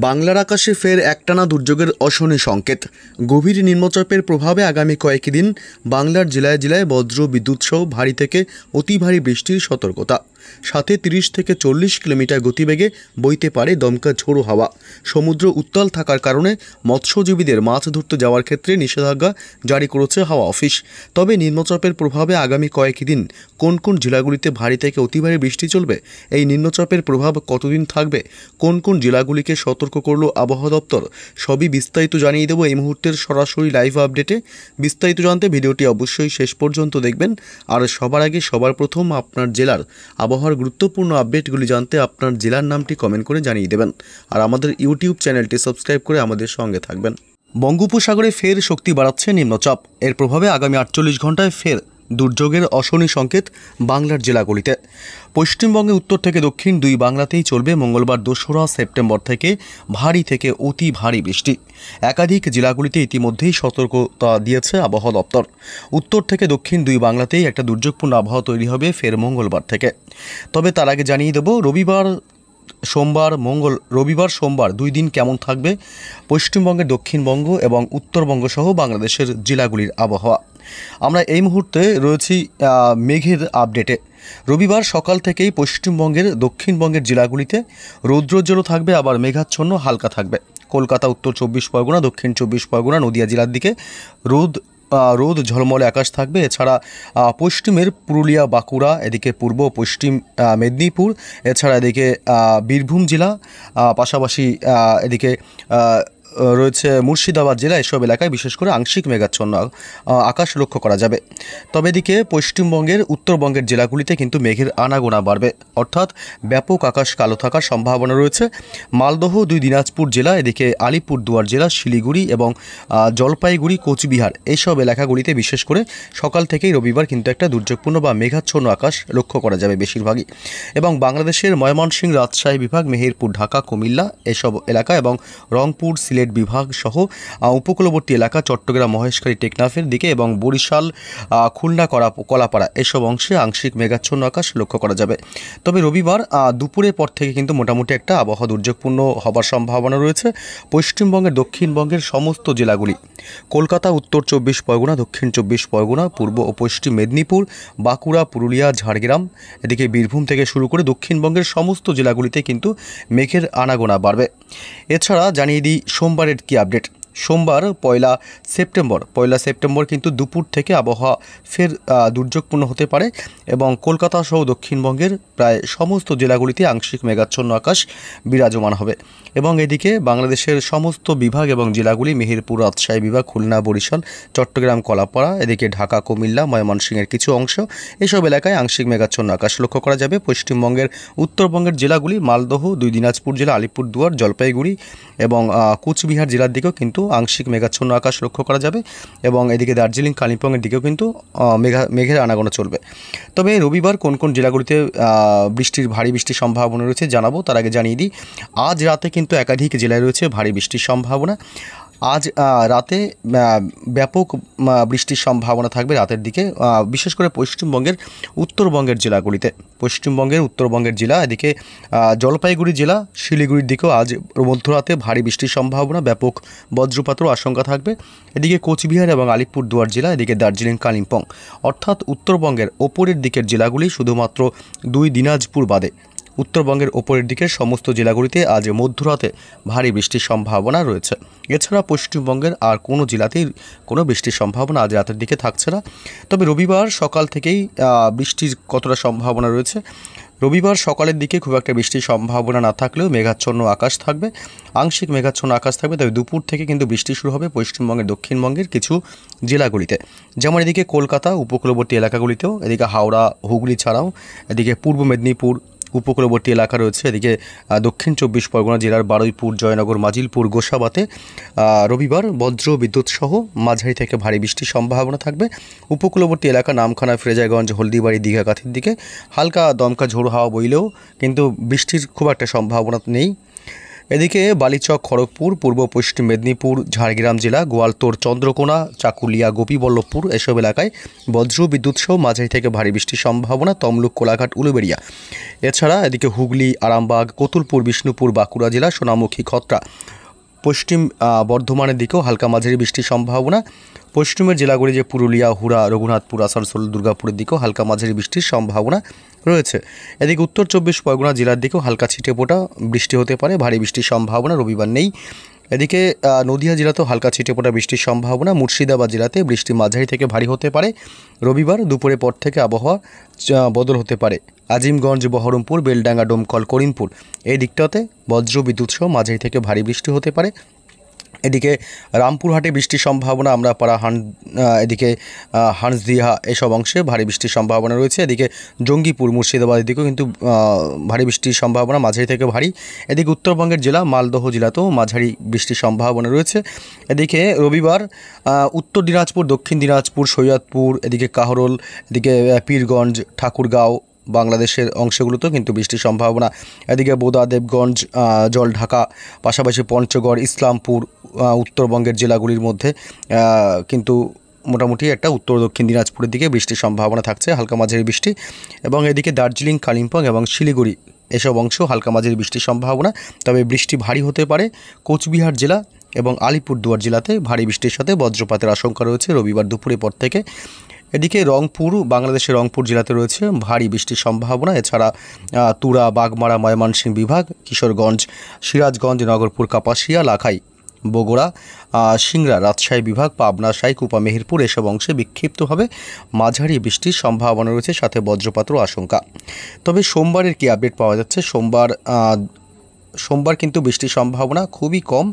বাংলার আকাশে ফের একটানা দুর্যোগের অশনি সংকেত। গভীর নিম্নচাপের প্রভাবে আগামী কয়েকদিন বাংলার জেলায় জেলায় বজ্র বিদ্যুৎ সহ ভারী থেকে অতি ভারী বৃষ্টির সতর্কতা। সাথে 30 থেকে 40 কিলোমিটার গতিবেগে বইতে পারে দমকা ঝোড়ো হাওয়া। সমুদ্র উত্তাল থাকার কারণে মৎস্যজীবীদের মাছ ধরতে যাওয়ার ক্ষেত্রে নিষেধাজ্ঞা জারি করেছে হাওয়া অফিস। তবে নিম্নচাপের প্রভাবে আগামী কয়েকদিন কোন কোন জেলাগুলিতে ভারী থেকে অতি ভারী বৃষ্টি চলবে, এই নিম্নচাপের প্রভাব কতদিন থাকবে, কোন কোন জেলাগুলিকে সতর্ক করল আবহাওয়া দপ্তর, সবই বিস্তারিত জানিয়ে দেবো এই মুহূর্তের সরাসরি লাইভ আপডেটে। বিস্তারিত জানতে ভিডিওটি অবশ্যই শেষ পর্যন্ত দেখবেন। আর সবার আগে সবার প্রথম আপনার জেলার আবহাওয়ার গুরুত্বপূর্ণ আপডেটগুলি জানতে আপনার জেলার নামটি কমেন্ট করে জানিয়ে দেবেন। আর আমাদের ইউটিউব চ্যানেলটি সাবস্ক্রাইব করে আমাদের সঙ্গে থাকবেন। বঙ্গোপসাগরে ফের শক্তি বাড়াচ্ছে নিম্নচাপ। এর প্রভাবে আগামী 48 ঘন্টায় ফের দুর্যোগের অশনি সংকেত বাংলার জেলাগুলিতে। পশ্চিমবঙ্গে উত্তর থেকে দক্ষিণ দুই বাংলাতেই চলবে মঙ্গলবার 2রা সেপ্টেম্বর থেকে ভারী থেকে অতি ভারী বৃষ্টি। একাধিক জেলাগুলিতে ইতিমধ্যেই সতর্কতা দিয়েছে আবহাওয়া দপ্তর। উত্তর থেকে দক্ষিণ দুই বাংলাতেই একটা দুর্যোগপূর্ণ আবহাওয়া তৈরি হবে ফের মঙ্গলবার থেকে। তবে তার আগে জানিয়ে দেব রবিবার সোমবার 2 দিন কেমন থাকবে পশ্চিমবঙ্গের দক্ষিণবঙ্গ এবং উত্তরবঙ্গ সহ বাংলাদেশের জেলাগুলির আবহাওয়া। আমরা এই মুহূর্তে রয়েছি মেঘের আপডেটে। রবিবার সকাল থেকেই পশ্চিমবঙ্গের দক্ষিণবঙ্গের জেলাগুলিতে রৌদ্রোজ্জ্বল থাকবে, আবার মেঘাচ্ছন্ন হালকা থাকবে। কলকাতা, উত্তর 24 পরগনা, দক্ষিণ 24 পরগনা, নদিয়া জেলার দিকে রোদ ঝলমলে আকাশ থাকবে। এছাড়া পশ্চিমের পুরুলিয়া, বাঁকুড়া, এদিকে পূর্ব পশ্চিম মেদিনীপুর, এছাড়া এদিকে বীরভূম জেলা, পাশাপাশি এদিকে রয়েছে মুর্শিদাবাদ জেলা। এসব এলাকায় বিশেষ করে আংশিক মেঘাচ্ছন্ন আকাশ লক্ষ্য করা যাবে। তবে এদিকে পশ্চিমবঙ্গের উত্তরবঙ্গের জেলাগুলিতে কিন্তু মেঘের আনাগোনা বাড়বে, অর্থাৎ ব্যাপক আকাশ কালো থাকার সম্ভাবনা রয়েছে। মালদহ, 2 দিনাজপুর জেলা, এদিকে আলিপুরদুয়ার জেলা, শিলিগুড়ি এবং জলপাইগুড়ি, কোচবিহার এইসব এলাকাগুলিতে বিশেষ করে সকাল থেকেই রবিবার কিন্তু একটা দুর্যোগপূর্ণ বা মেঘাচ্ছন্ন আকাশ লক্ষ্য করা যাবে বেশিরভাগই। এবং বাংলাদেশের ময়মনসিংহ, রাজশাহী বিভাগ, মেহেরপুর, ঢাকা, কুমিল্লা এসব এলাকা এবং রংপুর, সিলেট বিভাগ সহ উপকূলবর্তী এলাকা, চট্টগ্রাম, মহেশখালী, টেকনাফের দিকে এবং বরিশাল, খুলনা, কলাপাড়া এসব অংশে আংশিক মেঘাচ্ছন্ন আকাশ লক্ষ্য করা যাবে। তবে রবিবার দুপুরের পর থেকে কিন্তু মোটামুটি একটা আবহাওয়া দুর্যোগপূর্ণ হবার সম্ভাবনা রয়েছে পশ্চিমবঙ্গের দক্ষিণবঙ্গের সমস্ত জেলাগুলি। কলকাতা, উত্তর 24 পরগনা, দক্ষিণ 24 পরগনা, পূর্ব ও পশ্চিম মেদিনীপুর, বাঁকুড়া, পুরুলিয়া, ঝাড়গ্রাম, এদিকে বীরভূম থেকে শুরু করে দক্ষিণবঙ্গের সমস্ত জেলাগুলিতে কিন্তু মেঘের আনাগোনা বাড়বে। এছাড়া জানিয়ে দিই সোমবারের কি আপডেট। সোমবার 1 সেপ্টেম্বর কিন্তু দুপুর থেকে আবহাওয়া ফের দুর্যোগপূর্ণ হতে পারে এবং কলকাতা সহ দক্ষিণবঙ্গের প্রায় সমস্ত জেলাগুলিতে আংশিক মেঘাচ্ছন্ন আকাশ বিরাজমান হবে। এবং এদিকে বাংলাদেশের সমস্ত বিভাগ এবং জেলাগুলি, মেহেরপুর, রাজশাহী বিভাগ, খুলনা, বরিশাল, চট্টগ্রাম, কলাপাড়া, এদিকে ঢাকা, কুমিল্লা, ময়মনসিংহের কিছু অংশ এসব এলাকায় আংশিক মেঘাচ্ছন্ন আকাশ লক্ষ্য করা যাবে। পশ্চিমবঙ্গের উত্তরবঙ্গের জেলাগুলি, মালদহ, 2 দিনাজপুর জেলা, আলিপুরদুয়ার, জলপাইগুড়ি এবং কোচবিহার জেলার দিকেও কিন্তু আংশিক মেঘাচ্ছন্ন আকাশ লক্ষ্য করা যাবে। এবং এদিকে দার্জিলিং, কালিম্পংয়ের দিকেও কিন্তু মেঘের আনাগোনা চলবে। তবে রবিবার কোন কোন জেলাগুলিতে ভারী বৃষ্টির সম্ভাবনা রয়েছে জানাবো। তার আগে জানিয়ে দিই আজ রাতে কিন্তু একাধিক জেলায় রয়েছে ভারী বৃষ্টির সম্ভাবনা। আজ রাতে ব্যাপক বৃষ্টির সম্ভাবনা থাকবে রাতের দিকে, বিশেষ করে পশ্চিমবঙ্গের উত্তরবঙ্গের জেলাগুলিতে। পশ্চিমবঙ্গের উত্তরবঙ্গের জেলা, এদিকে জলপাইগুড়ি জেলা, শিলিগুড়ির দিকেও আজ মধ্যরাতে ভারী বৃষ্টির সম্ভাবনা, ব্যাপক বজ্রপাতেরও আশঙ্কা থাকবে। এদিকে কোচবিহার এবং আলিপুরদুয়ার জেলা, এদিকে দার্জিলিং, কালিম্পং, অর্থাৎ উত্তরবঙ্গের ওপরের দিকের জেলাগুলি শুধুমাত্র 2 দিনাজপুর বাদে উত্তরবঙ্গের ওপরের দিকের সমস্ত জেলাগুলিতে আজ মধ্যরাতে ভারী বৃষ্টির সম্ভাবনা রয়েছে। এছাড়া পশ্চিমবঙ্গের আর কোনো জেলাতেই কোনো বৃষ্টির সম্ভাবনা আজ রাতের দিকে থাকছে না। তবে রবিবার সকাল থেকেই বৃষ্টির কতটা সম্ভাবনা রয়েছে, রবিবার সকালের দিকে খুব একটা বৃষ্টির সম্ভাবনা না থাকলেও মেঘাচ্ছন্ন আকাশ থাকবে, আংশিক মেঘাচ্ছন্ন আকাশ থাকবে। তবে দুপুর থেকে কিন্তু বৃষ্টি শুরু হবে পশ্চিমবঙ্গের দক্ষিণবঙ্গের কিছু জেলাগুলিতে, যেমন এদিকে কলকাতা উপকূলবর্তী এলাকাগুলিতেও, এদিকে হাওড়া, হুগলি ছাড়াও এদিকে পূর্ব মেদিনীপুর উপকূলবর্তী এলাকা রয়েছে। এদিকে দক্ষিণ 24 পরগনা জেলার বারুইপুর, জয়নগর, মাজিলপুর, গোসাবাতে রবিবার বজ্র বিদ্যুৎ সহ মাঝারি থেকে ভারী বৃষ্টির সম্ভাবনা থাকবে। উপকূলবর্তী এলাকা নামখানা, ফ্রেজারগঞ্জ, হলদিবাড়ি, দীঘাকাঠির দিকে হালকা দমকা ঝোড়ো হাওয়া বইলেও কিন্তু বৃষ্টির খুব একটা সম্ভাবনা নেই। এদিকে বালিচক, খড়গপুর, পূর্ব পশ্চিম মেদিনীপুর, ঝাড়গ্রাম জেলা, গোয়ালতোড়, চন্দ্রকোনা, চাকুলিয়া, গোপীবল্লভপুর এসব এলাকায় বজ্র বিদ্যুৎ সহ মাঝারি থেকে ভারী বৃষ্টির সম্ভাবনা। তমলুক, কোলাঘাট, উলুবেড়িয়া, এছাড়া এদিকে হুগলি, আরামবাগ, কতুলপুর, বিষ্ণুপুর, বাঁকুড়া জেলা, সোনামুখী, খত্রা, পশ্চিম বর্ধমানের দিকেও হালকা মাঝারি বৃষ্টির সম্ভাবনা। পশ্চিমের জেলাগুলি যে পুরুলিয়া, হুড়া, রঘুনাথপুর, আসানসোল, দুর্গাপুরের দিকেও হালকা মাঝারি বৃষ্টির সম্ভাবনা রয়েছে। এদিকে উত্তর 24 পরগনা জেলার দিকেও হালকা ছিটেফোঁটা বৃষ্টি হতে পারে, ভারী বৃষ্টির সম্ভাবনা রবিবার নেই। এদিকে নদিয়া জেলাতেও হালকা ছিটেফোঁটা বৃষ্টির সম্ভাবনা। মুর্শিদাবাদ জেলাতে বৃষ্টি মাঝারি থেকে ভারী হতে পারে। রবিবার দুপুরের পর থেকে আবহাওয়া বদল হতে পারে। আজিমগঞ্জ, বহরমপুর, বেলডাঙ্গা, ডোমকল, করিমপুর এই দিকটাতে বজ্র বিদ্যুৎ সহ মাঝারি থেকে ভারী বৃষ্টি হতে পারে। এদিকে রামপুরহাটে বৃষ্টির সম্ভাবনা, আমরাপাড়া, এদিকে হাঁসদিয়া এসব অংশে ভারী বৃষ্টির সম্ভাবনা রয়েছে। এদিকে জঙ্গিপুর, মুর্শিদাবাদের দিকেও কিন্তু ভারী বৃষ্টির সম্ভাবনা, মাঝারি থেকে ভারী। এদিকে উত্তরবঙ্গের জেলা মালদহ জেলাতেও মাঝারি বৃষ্টির সম্ভাবনা রয়েছে। এদিকে রবিবার উত্তর দিনাজপুর, দক্ষিণ দিনাজপুর, সৈয়দপুর, এদিকে কাহরোল, এদিকে পীরগঞ্জ, ঠাকুরগাঁও বাংলাদেশের অংশগুলোতেও কিন্তু বৃষ্টির সম্ভাবনা। এদিকে বোদা, দেবগঞ্জ, জলঢাকা, পাশাপাশি পঞ্চগড়, ইসলামপুর উত্তরবঙ্গের জেলাগুলির মধ্যে কিন্তু মোটামুটি একটা উত্তর দক্ষিণ দিনাজপুরের দিকে বৃষ্টির সম্ভাবনা থাকছে, হালকা মাঝারি বৃষ্টি। এবং এদিকে দার্জিলিং, কালিম্পং এবং শিলিগুড়ি এসব অংশ হালকা মাঝারি বৃষ্টির সম্ভাবনা। তবে বৃষ্টি ভারী হতে পারে কোচবিহার জেলা এবং আলিপুরদুয়ার জেলাতে ভারী বৃষ্টির সাথে বজ্রপাতের আশঙ্কা রয়েছে রবিবার দুপুরের পর থেকে। এদিকে রংপুর, বাংলাদেশের রংপুর জেলাতে রয়েছে ভারী বৃষ্টির সম্ভাবনা। এছাড়া তুরা, বাগমারা, ময়মনসিংহ বিভাগ, কিশোরগঞ্জ, সিরাজগঞ্জ, নগরপুর, কাপাসিয়া, লাখাই, বগুড়া, সিংড়া, রাজশাহী বিভাগ, পাবনা, সাইকুপা, মেহেরপুর এসব অংশে বিক্ষিপ্তভাবে মাঝারি বৃষ্টির সম্ভাবনা রয়েছে, সাথে বজ্রপাতেরও আশঙ্কা। তবে সোমবারের কি আপডেট পাওয়া যাচ্ছে? সোমবার কিন্তু বৃষ্টির সম্ভাবনা খুবই কম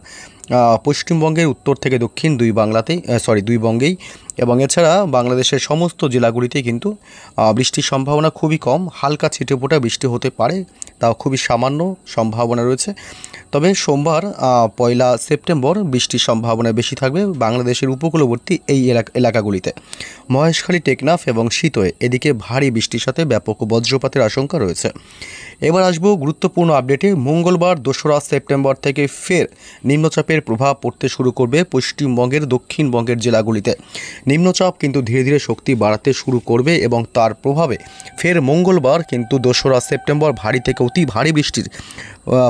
পশ্চিমবঙ্গের উত্তর থেকে দক্ষিণ দুই বঙ্গেই, এবং এছাড়া বাংলাদেশের সমস্ত জেলাগুলিতেই কিন্তু বৃষ্টির সম্ভাবনা খুবই কম। হালকা ছিটেফোঁটা বৃষ্টি হতে পারে, তাও খুবই সামান্য সম্ভাবনা রয়েছে। তবে সোমবার 1 সেপ্টেম্বর বৃষ্টির সম্ভাবনা বেশি থাকবে বাংলাদেশের উপকূলবর্তী এই এলাকাগুলিতে। মহেশখালী, টেকনাফ এবং শীতয়ে এদিকে ভারী বৃষ্টির সাথে ব্যাপক বজ্রপাতের আশঙ্কা রয়েছে। এবার আসবো গুরুত্বপূর্ণ আপডেটে। মঙ্গলবার 2রা সেপ্টেম্বর থেকে ফের নিম্নচাপের প্রভাব পড়তে শুরু করবে পশ্চিমবঙ্গের দক্ষিণবঙ্গের জেলাগুলিতে। নিম্নচাপ কিন্তু ধীরে ধীরে শক্তি বাড়াতে শুরু করবে এবং তার প্রভাবে ফের মঙ্গলবার কিন্তু 2রা সেপ্টেম্বর ভারী থেকে অতি ভারী বৃষ্টির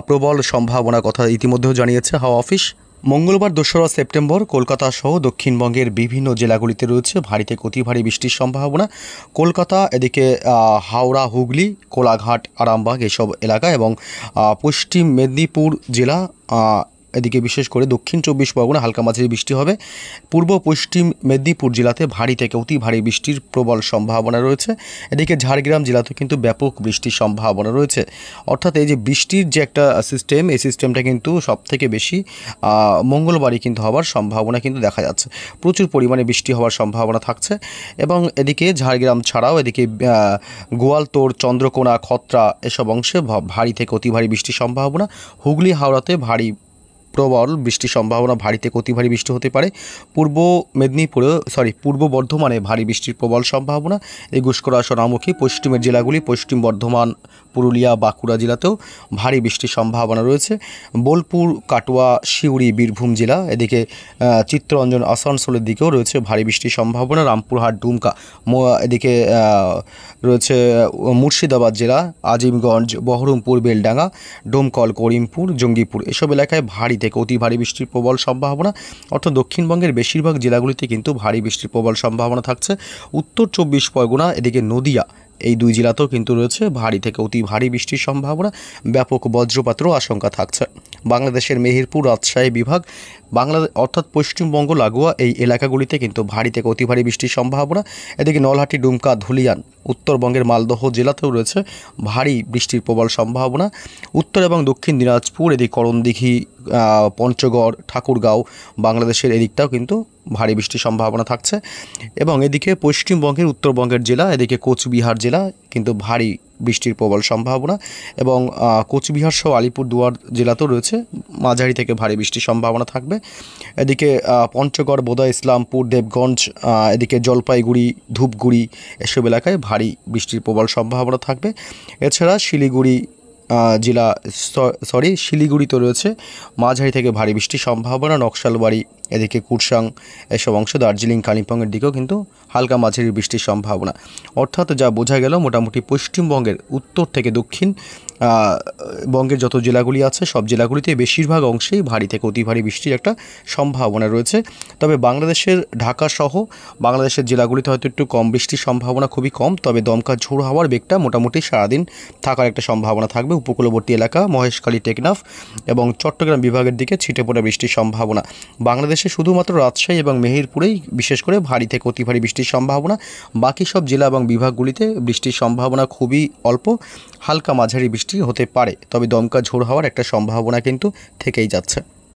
প্রবল সম্ভাবনার কথা ইতিমধ্যেও জানিয়েছে হাওয়া অফিস। মঙ্গলবার 2রা সেপ্টেম্বর কলকাতা সহ দক্ষিণবঙ্গের বিভিন্ন জেলাগুলিতে রয়েছে ভারী থেকে অতি ভারী বৃষ্টির সম্ভাবনা। কলকাতা, এদিকে হাওড়া, হুগলি, কোলাঘাট, আরামবাগ এসব এলাকা এবং পশ্চিম মেদিনীপুর জেলা, এদিকে বিশেষ করে দক্ষিণ 24 পরগনা হালকা মাঝারি বৃষ্টি হবে। পূর্ব পশ্চিম মেদিনীপুর জেলাতে ভারী থেকে অতি ভারী বৃষ্টির প্রবল সম্ভাবনা রয়েছে। এদিকে ঝাড়গ্রাম জেলাতে কিন্তু ব্যাপক বৃষ্টির সম্ভাবনা রয়েছে। অর্থাৎ এই যে বৃষ্টির যে একটা সিস্টেম, এই সিস্টেমটা কিন্তু সবথেকে বেশি মঙ্গলবারই কিন্তু হওয়ার সম্ভাবনা কিন্তু দেখা যাচ্ছে। প্রচুর পরিমাণে বৃষ্টি হওয়ার সম্ভাবনা থাকছে। এবং এদিকে ঝাড়গ্রাম ছাড়াও এদিকে গোয়ালতোড়, চন্দ্রকোনা, খত্রা এসব অংশে ভারী থেকে অতি ভারী বৃষ্টির সম্ভাবনা। হুগলি, হাওড়াতে প্রবল বৃষ্টির সম্ভাবনা, ভারী থেকে অতি ভারী বৃষ্টি হতে পারে। পূর্ব বর্ধমানে ভারী বৃষ্টির প্রবল সম্ভাবনা। এই গুসকরা, সোনামুখী, পশ্চিমের জেলাগুলি, পশ্চিম বর্ধমান, পুরুলিয়া, বাঁকুড়া জেলাতেও ভারী বৃষ্টির সম্ভাবনা রয়েছে। বোলপুর, কাটোয়া, সিউড়ি, বীরভূম জেলা, এদিকে চিত্তরঞ্জন, আসানসোলের দিকেও রয়েছে ভারী বৃষ্টির সম্ভাবনা। রামপুরহাট, ডুমকা, এদিকে রয়েছে মুর্শিদাবাদ জেলা, আজিমগঞ্জ, বহরমপুর, বেলডাঙ্গা, ডোমকল, করিমপুর, জঙ্গিপুর এসব এলাকায় ভারী থেকে অতি ভারী বৃষ্টির প্রবল সম্ভাবনা। অর্থাৎ দক্ষিণবঙ্গের বেশিরভাগ জেলাগুলিতে কিন্তু ভারী বৃষ্টির প্রবল সম্ভাবনা থাকছে। উত্তর 24 পরগনা, এদিকে নদিয়া, এই দুই জেলাতেও কিন্তু রয়েছে ভারী থেকে অতি ভারী বৃষ্টির সম্ভাবনা, ব্যাপক বজ্রপাতেরও আশঙ্কা থাকছে। বাংলাদেশের মেহেরপুর, রাজশাহী বিভাগ, অর্থাৎ পশ্চিমবঙ্গ লাগোয়া এই এলাকাগুলিতে কিন্তু ভারী থেকে অতি ভারী বৃষ্টির সম্ভাবনা। এদিকে নলহাটি, ডুমকা, ধুলিয়ান, উত্তরবঙ্গের মালদহ জেলাতেও রয়েছে ভারী বৃষ্টির প্রবল সম্ভাবনা। উত্তর এবং দক্ষিণ দিনাজপুর, এদিকে করণদিঘি, পঞ্চগড়, ঠাকুরগাঁও বাংলাদেশের এদিকটাও কিন্তু ভারী বৃষ্টির সম্ভাবনা থাকছে। এবং এদিকে পশ্চিমবঙ্গের উত্তরবঙ্গের জেলা, এদিকে কোচবিহার জেলা কিন্তু ভারী বৃষ্টির প্রবল সম্ভাবনা। এবং কোচবিহার সহ আলিপুরদুয়ার জেলাতেও রয়েছে মাঝারি থেকে ভারী বৃষ্টির সম্ভাবনা থাকবে। এদিকে পঞ্চগড়, বোদা, ইসলামপুর, দেবগঞ্জ, এদিকে জলপাইগুড়ি, ধূপগুড়ি এসব এলাকায় ভারী বৃষ্টির প্রবল সম্ভাবনা থাকবে। এছাড়া শিলিগুড়ি, জেলা শিলিগুড়িতে রয়েছে মাঝারি থেকে ভারী বৃষ্টির সম্ভাবনা। নকশালবাড়ি, এদিকে কুরসাং এসব অংশ, দার্জিলিং, কালিম্পংয়ের দিকেও কিন্তু হালকা মাঝারি বৃষ্টির সম্ভাবনা। অর্থাৎ যা বোঝা গেল, মোটামুটি পশ্চিমবঙ্গের উত্তর থেকে দক্ষিণ বঙ্গের যত জেলাগুলি আছে সব জেলাগুলিতে বেশিরভাগ অংশেই ভারী থেকে অতি ভারী বৃষ্টির একটা সম্ভাবনা রয়েছে। তবে বাংলাদেশের ঢাকা সহ বাংলাদেশের জেলাগুলিতে হয়তো একটু কম বৃষ্টির সম্ভাবনা, খুবই কম। তবে দমকা ঝোড়ো হাওয়ার বেগটা মোটামুটি সারাদিন থাকার একটা সম্ভাবনা থাকবে। উপকূলবর্তী এলাকা, মহেশখালী, টেকনাফ এবং চট্টগ্রাম বিভাগের দিকে ছিটে পড়ে বৃষ্টির সম্ভাবনা। বাংলাদেশে শুধুমাত্র রাজশাহী এবং মেহেরপুরেই বিশেষ করে ভারী থেকে অতি ভারী বৃষ্টির সম্ভাবনা। বাকি সব জেলা এবং বিভাগগুলিতে বৃষ্টির সম্ভাবনা খুবই অল্প, হালকা মাঝারি বৃষ্টি হতে পারে। তবে দমকা ঝোড়ো হাওয়ার একটা সম্ভাবনা কিন্তু থেকেই যাচ্ছে।